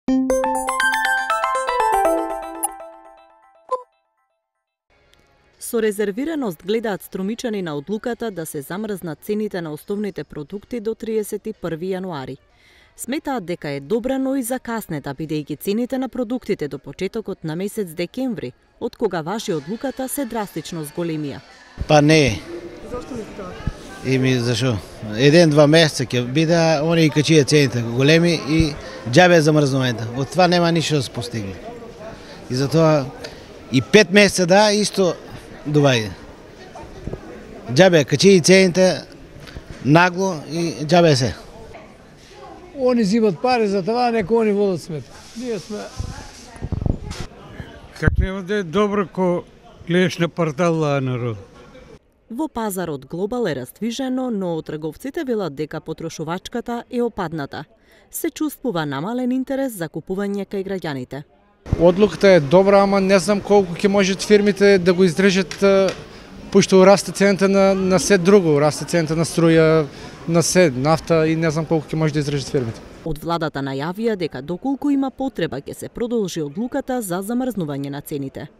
Со резервираност гледаат струмичани на одлуката да се замрзнат цените на основните продукти до 31 јануари. Сметаат дека е добра, но и закаснета, бидејќи цените на продуктите до почетокот на месец декември, од кога важи одлуката, се драстично зголемија. Па не. Зошто мислите? Зашо? 1-2 месеца ќе биде, они и качија цените големи и џабе замрзнувањето. Од това нема ништо да се постигне. И затоа и 5 месеца да исто доваѓа. Џабе качија цените нагло и џабе се. Они зимат пари за това, нека они водат сметка. Ние сме... Как нема да е добро ко гледаш на портала народ? Во пазарот глобал е раздвижено, но трговците велат дека потрошувачката е опадната. Се чувствува намален интерес за купување кај граѓаните. Одлуката е добра, ама не знам колку ќе можат фирмите да го издржат, пошто расте цената на се друго, расте цената на струја, на се нафта и не знам колку ќе може да издржат фирмите. Од владата најавија дека доколку има потреба ќе се продолжи одлуката за замрзнување на цените.